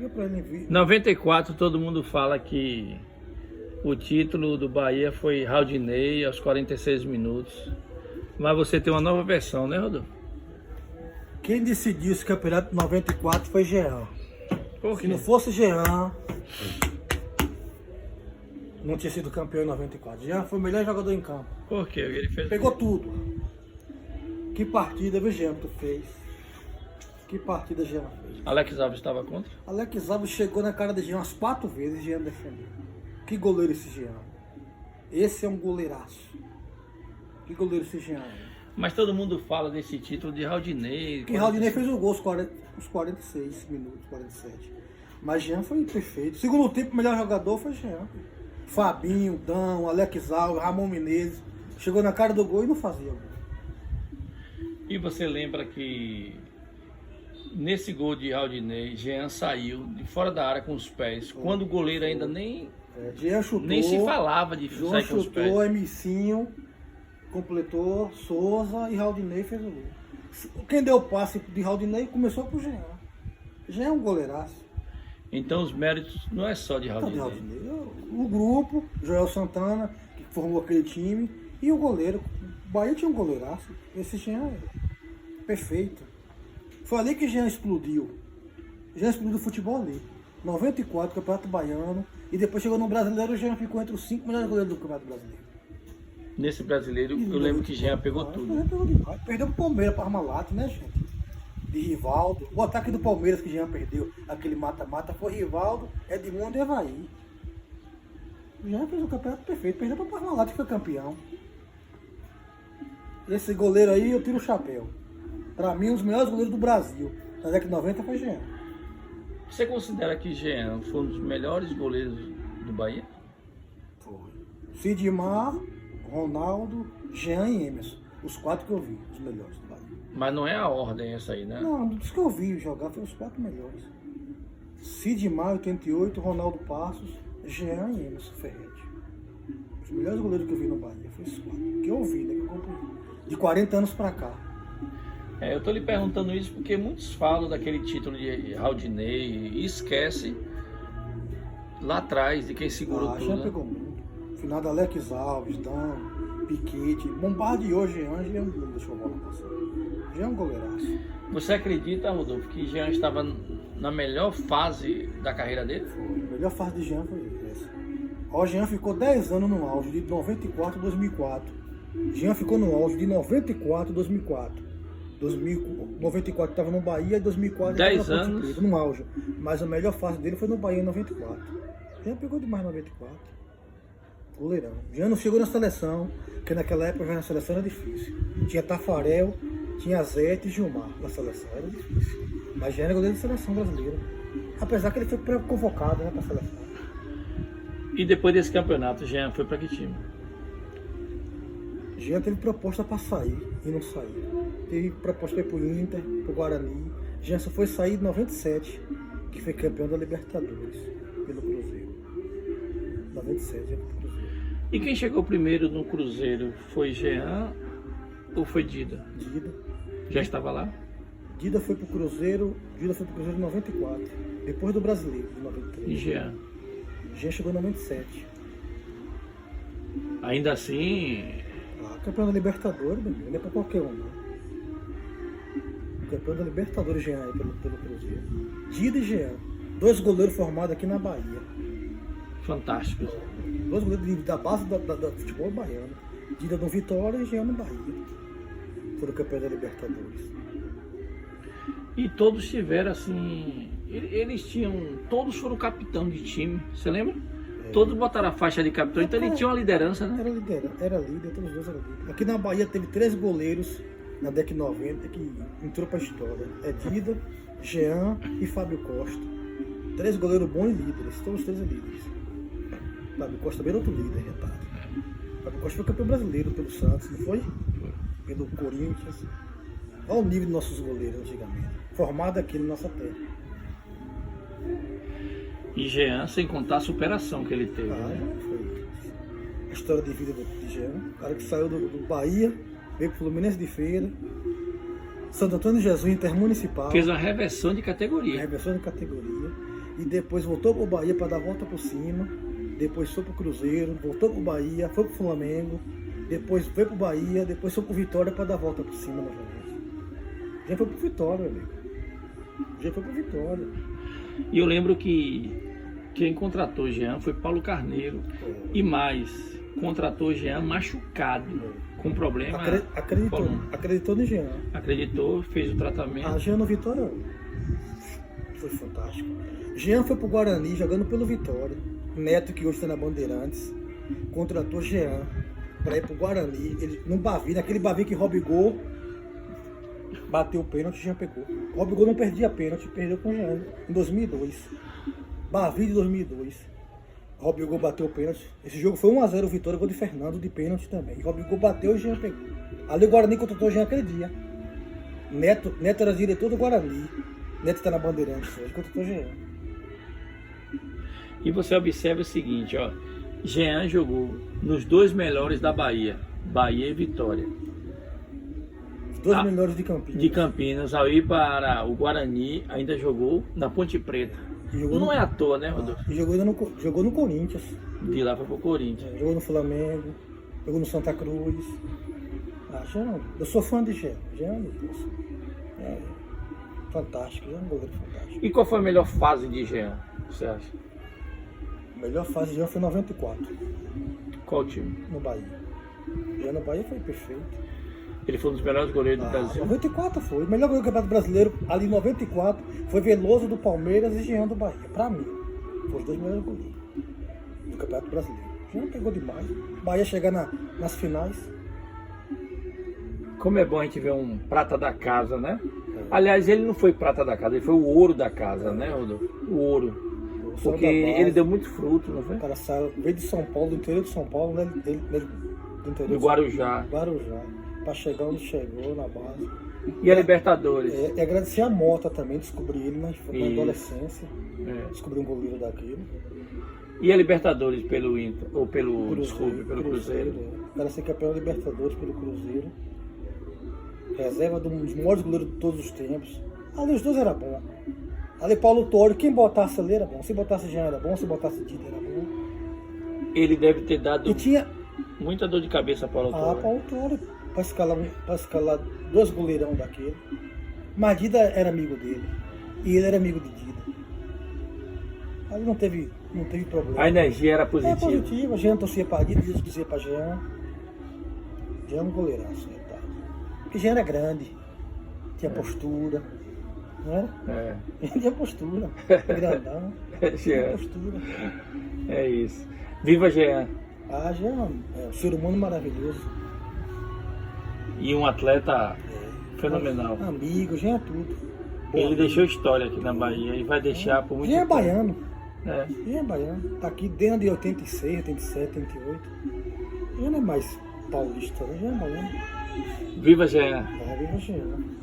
Fica pra ele vir. 94, todo mundo fala que o título do Bahia foi Raudinei aos 46 minutos. Mas você tem uma nova versão, né, Rodolfo? Quem decidiu esse campeonato de 94 foi Jean. Por Se quê? não fosse Jean, não tinha sido campeão em 94. Jean foi o melhor jogador em campo. Por quê? Ele fez... Pegou tudo. Que partida, viu, Jean, tu fez? Que partida Jean fez? Alex Alves estava contra? Alex Alves chegou na cara de Jean umas 4 vezes e Jean defendeu. Que goleiro esse Jean? Esse é um goleiraço. Que goleiro esse Jean? Mas todo mundo fala desse título de Raudinei. Que Raudinei fez o gol os 46 minutos, 47. Mas Jean foi perfeito. Segundo tempo, o melhor jogador foi Jean. Fabinho, Dão, Alex Alves, Ramon Menezes. Chegou na cara do gol e não fazia gol. E você lembra que nesse gol de Raudinei, Jean saiu de fora da área com os pés, quando o goleiro ainda nem Jean chutou. se falava de João sair com os pés. chutou, Emicinho completou, Souza e Raudinei fez o gol. Quem deu o passe de Raudinei começou com o Jean. Jean é um goleiraço. Então os méritos não é só de Então, de Raudinei. Raudinei. O grupo, Joel Santana, que formou aquele time, e o goleiro. O Bahia tinha um goleiraço. Esse Jean é perfeito. Foi ali que Jean explodiu. Jean explodiu do futebol ali. 94, Campeonato Baiano. E depois chegou no Brasileiro, o Jean ficou entre os 5 melhores goleiros do Campeonato Brasileiro. Nesse brasileiro, eu lembro que Jean pegou tudo. Pegou demais. Perdeu pro Palmeiras, para Parmalat, né, gente? De Rivaldo. O ataque do Palmeiras que Jean perdeu, aquele mata-mata, foi Rivaldo, Edmundo e Evaí. O Jean fez um campeonato perfeito. Perdeu para Parmalat, que foi campeão. Esse goleiro aí, eu tiro o chapéu. Para mim, um dos melhores goleiros do Brasil. Na década de 90 foi Jean. Você considera que Jean foi um dos melhores goleiros do Bahia? Foi. Sidmar, Ronaldo, Jean e Emerson. Os 4 que eu vi, os melhores do Bahia. Mas não é a ordem essa aí, né? Não, dos que eu vi jogar, foram os 4 melhores. Sidmar, 88, Ronaldo Passos, Jean e Emerson Ferretti. Os melhores goleiros que eu vi no Bahia foram esses 4. Que eu vi, né? Que eu acompanhei. De 40 anos pra cá. Eu tô lhe perguntando isso porque muitos falam daquele título de Raudinei e esquecem lá atrás de quem segurou Jean tudo. Né? pegou muito. Final da Alex Alves, Dan, Piquete, bombardeou Jean, Jean não deixou a bola passar. Jean é um goleiraço. Você acredita, Rodolfo, que Jean estava na melhor fase da carreira dele? Foi. A melhor fase de Jean foi essa. O Jean ficou 10 anos no auge, de 94 a 2004. Jean ficou no auge de 94 a 2004. 94 estava no Bahia e 2004 10 estava na Ponte anos. Preta, no auge. Mas a melhor fase dele foi no Bahia em 94. Jean pegou demais em 94. Goleirão. Jean não chegou na seleção, porque naquela época já na seleção era difícil. Tinha Tafarel, tinha Zete e Gilmar na seleção, era difícil. Mas Jean era goleiro da seleção brasileira. Apesar que ele foi convocado, né, para a seleção. E depois desse campeonato, Jean foi para que time? Jean teve proposta para sair e não saiu. Teve proposta para ir pro Inter, pro Guarani. Jean só foi sair em 97, que foi campeão da Libertadores pelo Cruzeiro. 97 é pro Cruzeiro. E quem chegou primeiro no Cruzeiro foi Jean ou foi Dida? Dida. Já estava lá? Dida foi pro Cruzeiro em 94, depois do Brasileiro, de E 93. Jean? Jean chegou em 97. Ainda assim, Campeão da Libertadores, meu amigo, não é pra qualquer um, não. Campeão da Libertadores, Jean, aí pelo Cruzeiro. Dida e Jean. 2 goleiros formados aqui na Bahia. fantástico. 2 goleiros da base do futebol baiano. Dida no Vitória e Jean no Bahia. Foram campeão da Libertadores. E todos tiveram assim. Eles tinham. Todos foram capitão de time, você lembra? Todos botaram a faixa de capitão, então ele tinha uma liderança, né? Era líder, todos os dois eram líderes. Aqui na Bahia teve 3 goleiros na década de 90 que entrou pra história. É Dida, Jean e Fábio Costa. 3 goleiros bons e líderes, todos os 3 líderes. Fábio Costa também era outro líder, retardo. Fábio Costa foi campeão brasileiro pelo Santos, não foi? Pelo Corinthians. Olha o nível dos nossos goleiros antigamente. Formado aqui na nossa terra. E Jean, sem contar a superação que ele teve. Né? Foi a história de vida de Jean. O cara que saiu do Bahia, veio pro Fluminense de Feira, Santo Antônio de Jesus, Intermunicipal. Fez uma reversão de categoria. Reversão de categoria. e depois voltou pro Bahia para dar a volta por cima, depois foi pro Cruzeiro, voltou pro Bahia, foi pro Flamengo, depois foi pro Bahia, depois foi pro Vitória para dar a volta por cima novamente. Já foi pro Vitória, amigo. Já foi pro Vitória. E eu lembro que quem contratou o Jean foi Paulo Carneiro. E mais, contratou o Jean machucado, com problema. Acreditou no Jean. Acreditou, fez o tratamento. A Jean no Vitória foi fantástico. Jean foi pro Guarani jogando pelo Vitória. Neto, que hoje está na Bandeirantes, contratou Jean para ir pro Guarani. Ele, num Bavi, naquele Bavi que Robigol bateu o pênalti, Jean pegou. Robigol não perdia pênalti, perdeu com o Jean em 2002. Bavi de 2002. Robigol bateu o pênalti. Esse jogo foi 1-0 Vitória, gol de Fernando de pênalti também. E Robigol bateu e o Jean pegou. Ali o Guarani contratou o Jean aquele dia. Neto era diretor do Guarani. Neto está na Bandeirantes hoje, contratou o Jean. E você observa o seguinte, ó. Jean jogou nos dois melhores da Bahia, Bahia e Vitória. Os dois melhores de Campinas. De Campinas, ao ir para o Guarani, ainda jogou na Ponte Preta. Não é à toa, né, Rodolfo? E jogou no Corinthians. De lá foi pro Corinthians. Jogou no Flamengo, jogou no Santa Cruz. Jean, eu sou fã de Jean. Jean, meu Deus. É fantástico, Jean é um goleiro fantástico. E qual foi a melhor fase de Jean, você acha? A melhor fase de Jean foi em 94. Qual time? No Bahia. Jean no Bahia foi perfeito. Ele foi um dos melhores goleiros do Brasil. 94 foi. O melhor goleiro do Campeonato Brasileiro ali em 94 foi Veloso do Palmeiras e Jean do Bahia. Pra mim, foram os dois melhores goleiros do Campeonato Brasileiro. Jean pegou demais. Bahia chegar nas finais. Como é bom a gente ver um prata da casa, né? Aliás, ele não foi prata da casa, ele foi o ouro da casa, né, Rodolfo? O ouro. Porque ele deu muito fruto, não foi? O cara veio de São Paulo, do interior de São Paulo, né? Do interior do Guarujá. Para chegar onde chegou, na base. E a Libertadores? E agradecer a Mota também, descobri ele na adolescência. Descobri um goleiro daquele. E a Libertadores pelo Inter, ou pelo Cruzeiro? O cara ser campeão da Libertadores pelo Cruzeiro. Reserva de um dos maiores goleiros de todos os tempos. Ali os dois era bom. Ali Paulo Torre, quem botasse ali era bom. Se botasse Jean era bom, se botasse Dida era bom. Ele deve ter dado e tinha muita dor de cabeça a Paulo Torre. Paulo Torre, para escalar dois goleirão daquele. Mas Dida era amigo dele. E ele era amigo de Dida. Ali não teve problema. A energia era positiva. É positiva. Jean torcia para Dida, Dida torcia para Jean. Jean é um goleiraço, tá? Porque Jean era grande. Tinha postura. Não era? Ele tinha postura. Grandão. Tinha postura. É isso. Viva Jean. Jean é um ser humano maravilhoso. E um atleta fenomenal. Amigo, Jean é tudo. Ele deixou história aqui na Bahia e vai deixar por muito tempo. Jean é baiano. Jean é baiano. Tá aqui desde 86, 87, 88. Jean não é mais paulista, né? Jean é baiano. Viva Jean. Viva Jean.